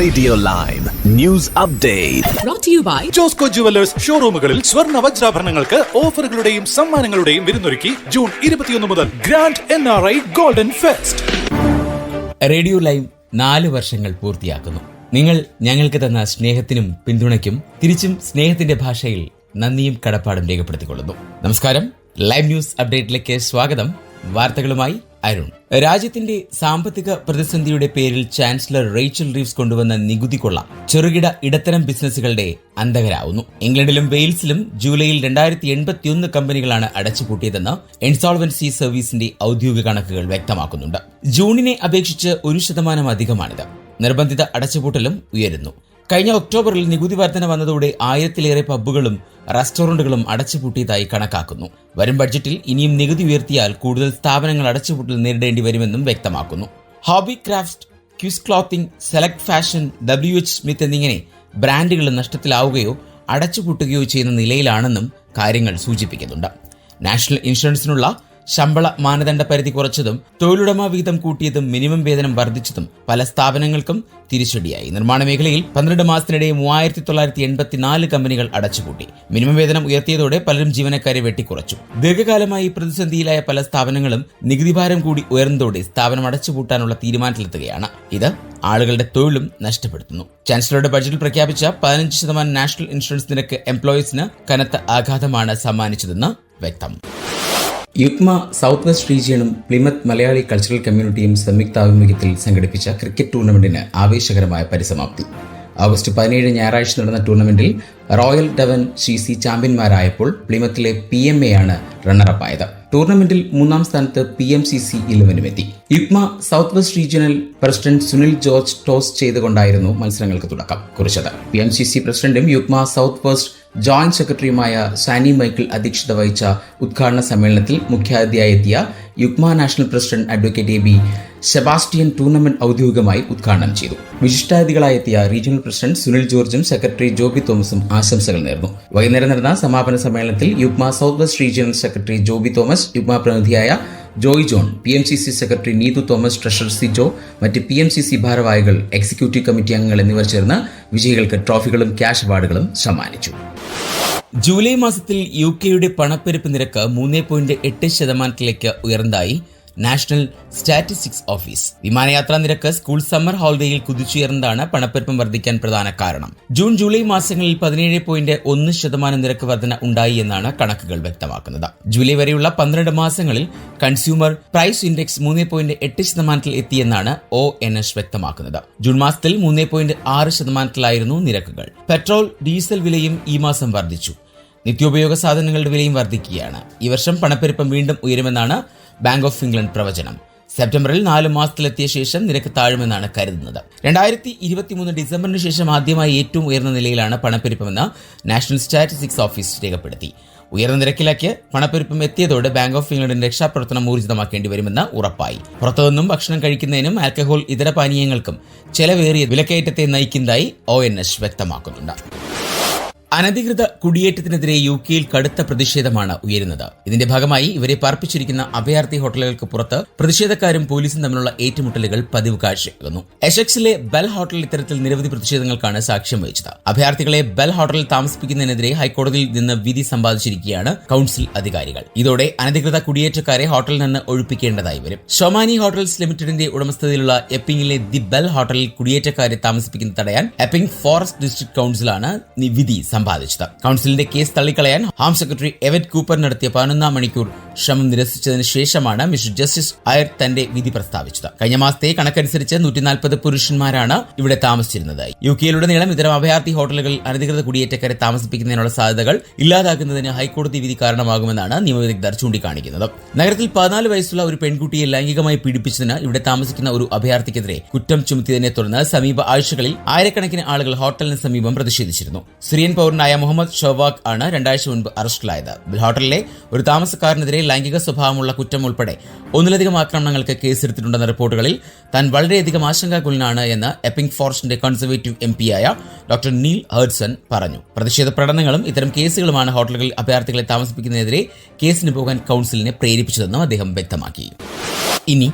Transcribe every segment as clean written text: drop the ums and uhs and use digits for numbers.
Radio live news update brought to you by Josco jewellers ഷോറൂമുകളിൽ സ്വർണ്ണ വജ്രാഭരണങ്ങൾക്ക് ഓഫറുകളുടെയും സമ്മാനങ്ങളുടെയും വിരുന്നൊരുക്കി ജൂൺ 21 മുതൽ grand NRI golden fest. Radio live 4 വർഷങ്ങൾ പൂർത്തിയാക്കുന്നു. നിങ്ങൾ ഞങ്ങൾക്ക് തന്ന സ്നേഹത്തിനും പിന്തുണയ്ക്കും തിരിച്ചും സ്നേഹത്തിന്റെ ഭാഷയിൽ നന്ദിയും കടപ്പാടും രേഖപ്പെടുത്തിക്കൊള്ളുന്നു. നമസ്കാരം. ലൈവ് ന്യൂസ് അപ്ഡേറ്റിലേക്ക് സ്വാഗതം. വാർത്തകളുമായി അരുൺ. രാജ്യത്തിന്റെ സാമ്പത്തിക പ്രതിസന്ധിയുടെ പേരിൽ ചാൻസലർ റേച്ചൽ റീവ്സ് കൊണ്ടുവന്ന നികുതി കൊള്ള ചെറുകിട ഇടത്തരം ബിസിനസ്സുകളുടെ അന്തകരാവുന്നു. ഇംഗ്ലണ്ടിലും വെയിൽസിലും ജൂലൈയിൽ 2081 കമ്പനികളാണ് അടച്ചുപൂട്ടിയതെന്ന് ഇൻസോൾവൻസി സർവീസിന്റെ ഔദ്യോഗിക കണക്കുകൾ വ്യക്തമാക്കുന്നുണ്ട്. ജൂണിനെ അപേക്ഷിച്ച് 1% അധികമാണിത്. നിർബന്ധിത അടച്ചുപൂട്ടലും ഉയരുന്നു. കഴിഞ്ഞ ഒക്ടോബറിൽ നികുതി വർധന വന്നതോടെ 1000-ലേറെ പബ്ബുകളും റെസ്റ്റോറന്റുകളും അടച്ചുപൂട്ടിയതായി കണക്കാക്കുന്നു. വരും ബഡ്ജറ്റിൽ ഇനിയും നികുതി ഉയർത്തിയാൽ കൂടുതൽ സ്ഥാപനങ്ങൾ അടച്ചുപൂട്ടൽ നേരിടേണ്ടി വരുമെന്നും വ്യക്തമാക്കുന്നു. Hobby Craft, Quiz Clothing, Select Fashion, WH Smith എന്നിങ്ങനെ ബ്രാൻഡുകൾ നഷ്ടത്തിലാവുകയോ അടച്ചുപൂട്ടുകയോ ചെയ്യുന്ന നിലയിലാണെന്നും കാര്യങ്ങൾ സൂചിപ്പിക്കുന്നുണ്ട്. നാഷണൽ ഇൻഷുറൻസിനുള്ള ശമ്പള മാനദണ്ഡ പരിധി കുറച്ചതും തൊഴിലുടമ വിഹിതം കൂട്ടിയതും മിനിമം വേതനം വർദ്ധിച്ചതും പല സ്ഥാപനങ്ങൾക്കും തിരിച്ചടിയായി. നിർമ്മാണ മേഖലയിൽ 12 മാസത്തിനിടെ 3984 കമ്പനികൾ അടച്ചുപൂട്ടി. മിനിമം വേതനം ഉയർത്തിയതോടെ പലരും ജീവനക്കാരെ വെട്ടിക്കുറച്ചു. ദീർഘകാലമായി പ്രതിസന്ധിയിലായ പല സ്ഥാപനങ്ങളും നികുതി ഭാരം കൂടി ഉയർന്നതോടെ സ്ഥാപനം അടച്ചുപൂട്ടാനുള്ള തീരുമാനത്തിലെത്തുകയാണ്. ഇത് ആളുകളുടെ തൊഴിലും നഷ്ടപ്പെടുത്തുന്നു. ചാൻസലറുടെ ബഡ്ജറ്റിൽ പ്രഖ്യാപിച്ച 15% നാഷണൽ ഇൻഷുറൻസ് നിരക്ക് എംപ്ലോയീസിന് കനത്ത ആഘാതമാണ് സമ്മാനിച്ചതെന്ന് വ്യക്തം. യുക്മ സൗത്ത് വെസ്റ്റ് റീജിയണും പ്ലിമത്ത് മലയാളി കൾച്ചറൽ കമ്മ്യൂണിറ്റിയും സംയുക്താഭിമുഖ്യത്തിൽ സംഘടിപ്പിച്ച ക്രിക്കറ്റ് ടൂർണമെന്റിന് ആവേശകരമായ പരിസമാപ്തി. ഓഗസ്റ്റ് 17 ഞായറാഴ്ച നടന്ന ടൂർണമെന്റിൽ റോയൽ ഡവൻ CC ചാമ്പ്യന്മാരായപ്പോൾ പ്ലിമത്തിലെ PMA ആണ് റണ്ണറപ്പായത്. ടൂർണമെന്റിൽ 3-ാം സ്ഥാനത്ത് PMCC 11 എത്തി. UUKMA south west regional president Sunil George toss ചെയ്തുകൊണ്ടായിരുന്നു മത്സരങ്ങൾക്ക് തുടക്കം കുറിച്ചത്. PMCC പ്രസിഡന്റും യുക്മ സൗത്ത് വെസ്റ്റ് ജോയിന്റ് സെക്രട്ടറിയുമായ സാനി മൈക്കിൾ അധ്യക്ഷത വഹിച്ച ഉദ്ഘാടന സമ്മേളനത്തിൽ മുഖ്യാതിഥിയായി എത്തിയ UUKMA national president advocate AB Sebastian tournament ഔദ്യോഗികമായി ഉദ്ഘാടനം ചെയ്തു. വിശിഷ്ടാതിഥികളായി എത്തിയ റീജിയണൽ പ്രസിഡന്റ് സുനിൽ ജോർജും സെക്രട്ടറി ജോബി തോമസും ആശംസകൾ നേർന്നു. വൈകുന്നേരം നടന്ന സമാപന സമ്മേളനത്തിൽ UUKMA south west regional secretary Joby Thomas, UUKMA പ്രതിനിധിയായ Joy John, PMCC secretary Neethu Thomas, treasurer Sijo, മറ്റ് PMCC ഭാരവാഹികൾ, എക്സിക്യൂട്ടീവ് കമ്മിറ്റി അംഗങ്ങൾ എന്നിവർ ചേർന്ന് വിജയികൾക്ക് ട്രോഫികളും ക്യാഷ് അവാർഡുകളും സമ്മാനിച്ചു. ജൂലൈ മാസത്തിൽ UK പണപ്പെരുപ്പ് നിരക്ക് 3.8% ഉയർന്നതായി നാഷണൽ സ്റ്റാറ്റിസ്റ്റിക്സ് ഓഫീസ്. വിമാനയാത്രാ നിരക്ക് സ്കൂൾ സമ്മർ ഹോളിഡേയിൽ കുതിച്ചുയർന്നതാണ് പണപ്പെരുപ്പം വർദ്ധിക്കാൻ പ്രധാന കാരണം. ജൂലൈ മാസങ്ങളിൽ 17.1% നിരക്ക് വർധന ഉണ്ടായി എന്നാണ് കണക്കുകൾ വ്യക്തമാക്കുന്നത്. ജൂലൈ വരെയുള്ള 12 മാസങ്ങളിൽ കൺസ്യൂമർ പ്രൈസ് ഇൻഡെക്സ് 3.8% എത്തിയെന്നാണ് ONS വ്യക്തമാക്കുന്നത്. ജൂൺ മാസത്തിൽ 3.6%-ലായിരുന്നു നിരക്കുകൾ. പെട്രോൾ, ഡീസൽ വിലയും ഈ മാസം വർദ്ധിച്ചു. നിത്യോപയോഗ സാധനങ്ങളുടെ വിലയും വർദ്ധിക്കുകയാണ്. ഈ വർഷം പണപ്പെരുപ്പം വീണ്ടും ഉയരുമെന്നാണ് ബാങ്ക് ഓഫ് ഇംഗ്ലണ്ട് പ്രവചനം. സെപ്റ്റംബറിൽ 4 മാസത്തിലെത്തിയ ശേഷം നിരക്ക് താഴുമെന്നാണ് കരുതുന്നത്. 2023 ഡിസംബറിന് ശേഷം ആദ്യമായി ഏറ്റവും ഉയർന്ന നിലയിലാണ് പണപ്പെരുപ്പമെന്ന് നാഷണൽ സ്റ്റാറ്റിസ്റ്റിക്സ് ഓഫീസ് രേഖപ്പെടുത്തി. ഉയർന്ന നിരക്കിലേക്ക് പണപ്പെരുപ്പം എത്തിയതോടെ ബാങ്ക് ഓഫ് ഇംഗ്ലണ്ടിന്റെ രക്ഷാപ്രവർത്തനം ഊർജിതമാക്കേണ്ടി വരുമെന്ന് ഉറപ്പായി. പുറത്തുനിന്നും ഭക്ഷണം കഴിക്കുന്നതിനും ആൽക്കഹോൾ ഇതര പാനീയങ്ങൾക്കും ചെലവേറിയ വിലക്കയറ്റത്തെ നയിക്കുന്നതായി ONS വ്യക്തമാക്കുന്നുണ്ട്. അനധികൃത കുടിയേറ്റത്തിനെതിരെ UKയിൽ കടുത്ത പ്രതിഷേധമാണ് ഉയരുന്നത്. ഇതിന്റെ ഭാഗമായി ഇവരെ പാർപ്പിച്ചിരിക്കുന്ന അഭയാർത്ഥി ഹോട്ടലുകൾക്ക് പുറത്ത് പ്രതിഷേധക്കാരും പോലീസും തമ്മിലുള്ള ഏറ്റുമുട്ടലുകൾ പതിവ് കാഴ്ചയാകുന്നു. എസെക്സിലെ ബെൽ ഹോട്ടൽ ഇത്തരത്തിൽ നിരവധി പ്രതിഷേധങ്ങൾക്കാണ് സാക്ഷ്യം വഹിച്ചത്. അഭയാർത്ഥികളെ ബെൽ ഹോട്ടലിൽ താമസിപ്പിക്കുന്നതിനെതിരെ ഹൈക്കോടതിയിൽ നിന്ന് വിധി സമ്പാദിച്ചിരിക്കുകയാണ് കൌൺസിൽ അധികാരികൾ. ഇതോടെ അനധികൃത കുടിയേറ്റക്കാരെ ഹോട്ടലിൽ നിന്ന് ഒഴിപ്പിക്കേണ്ടതായി വരും. ഷൊമാനി ഹോട്ടൽസ് ലിമിറ്റഡിന്റെ ഉടമസ്ഥതയിലുള്ള എപ്പിംഗിലെ ദി ബെൽ ഹോട്ടലിൽ കുടിയേറ്റക്കാരെ താമസിപ്പിക്കുന്നത് തടയാൻ എപ്പിംഗ് ഫോറസ്റ്റ് ഡിസ്ട്രിക്ട് കൌൺസിലാണ് വിധി സമ്പാദിച്ചത്. കൌൺസിലിന്റെ കേസ് തള്ളിക്കളയാൻ ഹോം സെക്രട്ടറി എവറ്റ് കൂപ്പർ നടത്തിയ 11 മണിക്കൂർ ശ്രമം നിരസിച്ചതിന് ശേഷമാണ് മിസ്റ്റർ ജസ്റ്റിസ് അയർ തന്റെ വിധി പ്രസ്താവിച്ചത്. കഴിഞ്ഞ മാസത്തെ കണക്കനുസരിച്ച് 140 പുരുഷന്മാരാണ് ഇവിടെ താമസിച്ചിരുന്നത്. UKയിലുടനീളം ഇത്തരം അഭയാർത്ഥി ഹോട്ടലുകളിൽ അനധികൃത കുടിയേറ്റക്കാരെ താമസിപ്പിക്കുന്നതിനുള്ള സാധ്യതകൾ ഇല്ലാതാക്കുന്നതിന് ഹൈക്കോടതി വിധി കാരണമാകുമെന്നാണ് നിയമവിദഗ്ധർ ചൂണ്ടിക്കാണിക്കുന്നത്. നഗരത്തിൽ 14 വയസ്സുള്ള ഒരു പെൺകുട്ടിയെ ലൈംഗികമായി പീഡിപ്പിച്ചതിന് ഇവിടെ താമസിക്കുന്ന ഒരു അഭയാർത്ഥിക്കെതിരെ കുറ്റം ചുമത്തിയതിനെ തുടർന്ന് സമീപ ആഴ്ചകളിൽ ആയിരക്കണക്കിന് ആളുകൾ ഹോട്ടലിന് സമീപം പ്രതിഷേധിച്ചിരുന്നു. സിറിയൻ പൗരനായ മുഹമ്മദ് ഷവാഖ് ആണ് 2 ആഴ്ച മുൻപ് അറസ്റ്റിലായത്. ഹോട്ടലിലെ ഒരു താമസക്കാരനെതിരെ ലൈംഗിക സ്വഭാവമുള്ള കുറ്റം ഉൾപ്പെടെ 1-ലധികം ആക്രമണങ്ങൾക്ക് കേസെടുത്തിട്ടുണ്ടെന്ന റിപ്പോർട്ടുകളിൽ താൻ വളരെയധികം ആശങ്കാകുലനാണ് എന്ന് എപ്പിംഗ് ഫോറസ്റ്റിന്റെ കൺസർവേറ്റീവ് MP-യായ ഡോക്ടർ നീൽ ഹേർഡ്സൺ പറഞ്ഞു. പ്രതിഷേധ പ്രകടനങ്ങളും ഇത്തരം കേസുകളുമാണ് ഹോട്ടലുകളിൽ അഭയാർത്ഥികളെ താമസിപ്പിക്കുന്നതിനെതിരെ കേസിന് പോകാൻ കൌൺസിലിനെ പ്രേരിപ്പിച്ചതെന്നും അദ്ദേഹം വ്യക്തമാക്കി. ഇനി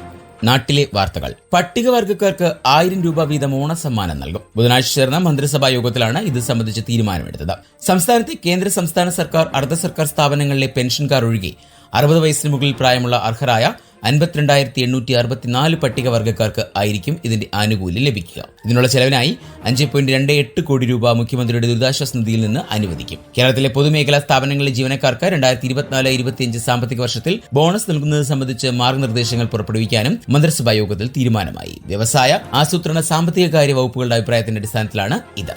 നാട്ടിലെ വാർത്തകൾ. പട്ടികവർഗക്കാർക്ക് 1000 രൂപ വീതം ഓണസമ്മാനം നൽകും. ബുധനാഴ്ച ചേർന്ന മന്ത്രിസഭാ യോഗത്തിലാണ് ഇത് സംബന്ധിച്ച് തീരുമാനമെടുത്തത്. സംസ്ഥാനത്തെ കേന്ദ്ര സംസ്ഥാന സർക്കാർ അർദ്ധ സർക്കാർ സ്ഥാപനങ്ങളിലെ പെൻഷൻകാർ ഒഴികെ 60 വയസ്സിന് മുകളിൽ പ്രായമുള്ള അർഹരായ 52,864 പട്ടികവർഗക്കാർക്ക് ആയിരിക്കും ഇതിന്റെ ആനുകൂല്യം ലഭിക്കുക. ഇതിനുള്ള ചെലവിനായി 5.28 കോടി രൂപ മുഖ്യമന്ത്രിയുടെ ദുരിതാശ്വാസ നിധിയിൽ നിന്ന് അനുവദിക്കും. കേരളത്തിലെ പൊതുമേഖലാ സ്ഥാപനങ്ങളിലെ ജീവനക്കാർക്ക് 2024-25 സാമ്പത്തിക വർഷത്തിൽ ബോണസ് നൽകുന്നത് സംബന്ധിച്ച് മാർഗനിർദ്ദേശങ്ങൾ പുറപ്പെടുവിക്കാനും മന്ത്രിസഭാ യോഗത്തിൽ തീരുമാനമായി. വ്യവസായ, ആസൂത്രണ, സാമ്പത്തിക കാര്യ വകുപ്പുകളുടെ അഭിപ്രായത്തിന്റെ അടിസ്ഥാനത്തിലാണ് ഇത്.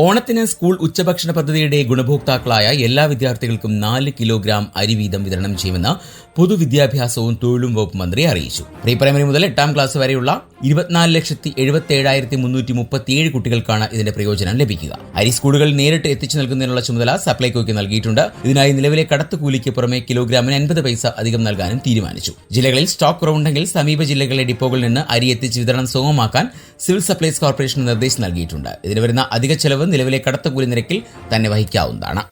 ഓണത്തിന് സ്കൂൾ ഉച്ചഭക്ഷണ പദ്ധതിയുടെ ഗുണഭോക്താക്കളായ എല്ലാ വിദ്യാർത്ഥികൾക്കും 4 കിലോഗ്രാം അരി വീതം വിതരണം ചെയ്യുമെന്ന് പൊതുവിദ്യാഭ്യാസവും തൊഴിലും വകുപ്പ് മന്ത്രി അറിയിച്ചു. പ്രീ പ്രൈമറി മുതൽ 8ാം ക്ലാസ് വരെയുള്ള 24,77,337 കുട്ടികൾക്കാണ് ഇതിന്റെ പ്രയോജനം ലഭിക്കുക. അരി സ്കൂളുകളിൽ നേരിട്ട് എത്തിച്ചു നൽകുന്നതിനുള്ള ചുമതല സപ്ലൈകോയ്ക്ക് നൽകിയിട്ടുണ്ട്. ഇതിനായി നിലവിലെ കടത്തുകൂലിക്ക് പുറമെ കിലോഗ്രാമിന് 50 പൈസ അധികം നൽകാനും തീരുമാനിച്ചു. ജില്ലകളിൽ സ്റ്റോക്ക് കുറവുണ്ടെങ്കിൽ സമീപ ജില്ലകളിലെ ഡിപ്പോകളിൽ നിന്ന് അരി എത്തിച്ച് വിതരണം സുഗമമാക്കാൻ സിവിൽ സപ്ലൈസ് കോർപ്പറേഷൻ നിർദ്ദേശം നൽകിയിട്ടുണ്ട്. ഇതിന് വരുന്ന അധിക ചെലവ് നിലവിലെ കടത്തുകൂലി നിരക്കിൽ തന്നെ വഹിക്കാവുന്നതാണ്.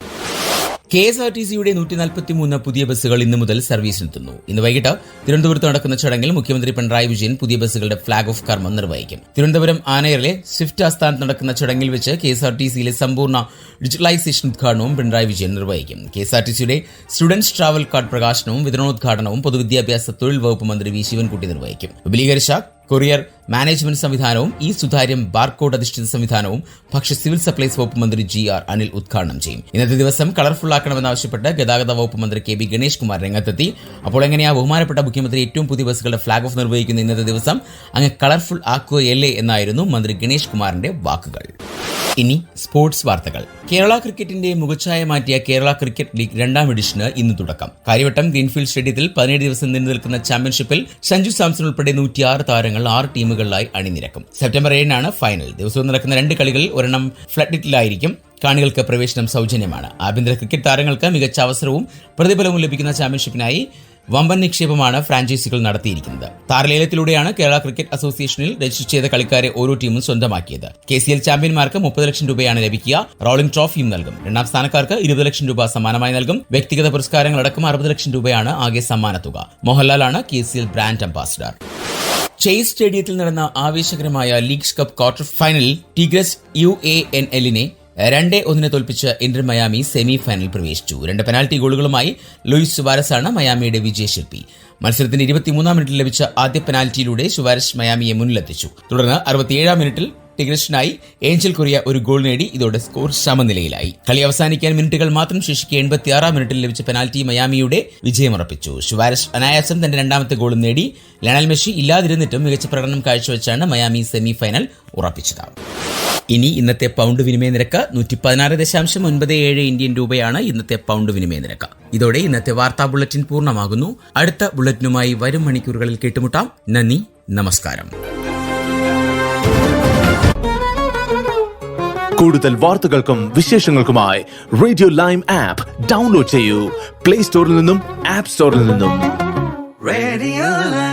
KSRTCയുടെ 143 പുതിയ ബസ്സുകൾ ഇന്നു മുതൽ സർവീസിനെത്തുന്നു. ഇന്ന് വൈകിട്ട് തിരുവനന്തപുരത്ത് നടക്കുന്ന ചടങ്ങിൽ മുഖ്യമന്ത്രി പിണറായി വിജയൻ പുതിയ ബസ്സുകളുടെ ഫ്ളാഗ് ഓഫ് കർമ്മം നിർവഹിക്കും. തിരുവനന്തപുരം ആനയറിലെ സ്വിഫ്റ്റ് ആസ്ഥാനത്ത് നടക്കുന്ന ചടങ്ങിൽ വെച്ച് KSRTCയിലെ സമ്പൂർണ്ണ ഡിജിറ്റലൈസേഷൻ ഉദ്ഘാടനവും പിണറായി വിജയൻ നിർവഹിക്കും. KSRTCയുടെ സ്റ്റുഡൻസ് ട്രാവൽ കാർഡ് പ്രകാശനവും വിതരണോദ്ഘാടനവും പൊതുവിദ്യാഭ്യാസ തൊഴിൽ വകുപ്പ് മന്ത്രി വി ശിവൻകുട്ടി നിർവഹിക്കും. വിപുലീകരിച്ച കൊറിയർ മാനേജ്മെന്റ് സംവിധാനവും സുതാര്യം ബാർകോഡ് അധിഷ്ഠിത സംവിധാനവും ഭക്ഷ്യ സിവിൽ സപ്ലൈസ് വകുപ്പ് മന്ത്രി GR അനിൽ ഉദ്ഘാടനം ചെയ്യും. ഇന്നത്തെ ദിവസം കളർഫുൾ ആക്കണമെന്നാവശ്യപ്പെട്ട് ഗതാഗത വകുപ്പ് മന്ത്രി KB ഗണേഷ് കുമാർ രംഗത്തെത്തി. അപ്പോൾ എങ്ങനെയാ ബഹുമാനപ്പെട്ട മുഖ്യമന്ത്രി ഏറ്റവും പുതിയ ബസ്സുകളുടെ ഫ്ളാഗ് ഓഫ് നിർവഹിക്കുന്ന ഇന്നത്തെ ദിവസം അങ്ങ് കളർഫുൾ ആക്കുകയല്ലേ എന്നായിരുന്നു മന്ത്രി ഗണേഷ് കുമാറിന്റെ വാക്കുകൾ. ഇനി സ്പോർട്സ് വാർത്തകൾ. കേരള ക്രിക്കറ്റിന്റെ മുഖച്ഛായ മാറ്റിയ കേരള ക്രിക്കറ്റ് ലീഗ് 2ാം എഡിഷന് ഇന്ന് തുടക്കം. കാര്യവട്ടം ഗ്രീൻഫീൽഡ് സ്റ്റേഡിയത്തിൽ 17 ദിവസം നീണ്ടു നിൽക്കുന്ന ചാമ്പ്യൻഷിപ്പിൽ സഞ്ജു സാംസൺ ഉൾപ്പെടെ 106 താരങ്ങൾ 6 ടീമുകളിലായി അണിനിരക്കും. September 7-നാണ് final. ദിവസവും നടക്കുന്ന 2 കളികളിൽ ഒരെണ്ണം ഫ്ലഡിറ്റിലായിരിക്കും. കാണികൾക്ക് പ്രവേശനം സൗജന്യമാണ്. ആഭ്യന്തര ക്രിക്കറ്റ് താരങ്ങൾക്ക് മികച്ച അവസരവും പ്രതിഫലവും ലഭിക്കുന്ന ചാമ്പ്യൻഷിപ്പിനായി വമ്പൻ നിക്ഷേപമാണ് ഫ്രാഞ്ചൈസികൾ നടത്തിയിരിക്കുന്നത്. താരലേലത്തിലൂടെയാണ് കേരള ക്രിക്കറ്റ് അസോസിയേഷനിൽ രജിസ്റ്റർ ചെയ്ത കളിക്കാരെ ഓരോ ടീമും സ്വന്തമാക്കിയത്. KCL ചാമ്പ്യന്മാർക്ക് 30 ലക്ഷം രൂപയാണ് ലഭിക്കുക. റോളിംഗ് ട്രോഫിയും നൽകും. 2ാം സ്ഥാനക്കാർക്ക് 20 ലക്ഷം രൂപ സമ്മാനമായി നൽകും. വ്യക്തിഗത പുരസ്കാരങ്ങളടക്കം 60 ലക്ഷം രൂപയാണ് ആകെ സമ്മാനത്തുക. മോഹൻലാലാണ് KCL ബ്രാൻഡ് അംബാസിഡർ. ചേസ് സ്റ്റേഡിയത്തിൽ നടന്ന ആവേശകരമായ ലീഗ്സ് കപ്പ് ക്വാർട്ടർ ഫൈനലിൽ ടിഗ്രസ് UANLനെ 2-1 തോൽപ്പിച്ച് ഇന്റർ മയാമി സെമി ഫൈനൽ പ്രവേശിച്ചു. 2 പെനാൽറ്റി ഗോളുകളുമായി ലൂയിസ് സുവാരസാണ് മയാമിയുടെ വിജയശില്പി. മത്സരത്തിന്റെ 23-ാം മിനിറ്റിൽ ലഭിച്ച ആദ്യ പെനാൽറ്റിയിലൂടെ സുവാരസ് മയാമിയെ മുന്നിലെത്തിച്ചു. തുടർന്ന് 67-ാം മിനിറ്റിൽ ടിഗ്രസിനായി ഏഞ്ചൽ കൊറിയ ഒരു ഗോൾ നേടി. ഇതോടെ സ്കോർ സമനിലയിലായി. കളി അവസാനിക്കാൻ മിനിറ്റുകൾ മാത്രം ശേഷിക്കെ 86-ാം മിനിറ്റിൽ ലഭിച്ച പെനാൽറ്റി മയാമിയുടെ വിജയമുറപ്പിച്ചു. സുവാരസ് അനായാസം തന്റെ 2ാമത്തെ ഗോളും നേടി. ലയണൽ മെസ്സി ഇല്ലാതിരുന്നിട്ടും മികച്ച പ്രകടനം കാഴ്ചവെച്ചാണ് മയാമി സെമി ഫൈനൽ ഉറപ്പിച്ചത്. ഇനി ഇന്നത്തെ പൗണ്ട് വിനിമയ നിരക്ക് 116.97 ഇന്ത്യൻ രൂപയാണ് ഇന്നത്തെ പൗണ്ട് വിനിമയ നിരക്ക്. ഇതോടെ ഇന്നത്തെ വാർത്താ ബുള്ളറ്റിൻ പൂർണ്ണമാകുന്നു. അടുത്ത ബുള്ളറ്റിനുമായി വരും മണിക്കൂറുകളിൽ കേട്ടുമുട്ടാം. നന്ദി, നമസ്കാരം. കൂടുതൽ വാർത്തകൾക്കും വിശേഷങ്ങൾക്കുമായി റേഡിയോ ലൈം ആപ്പ് ഡൗൺലോഡ് ചെയ്യൂ. പ്ലേ സ്റ്റോറിൽ നിന്നും ആപ്പ് സ്റ്റോറിൽ നിന്നും. Radio Lime.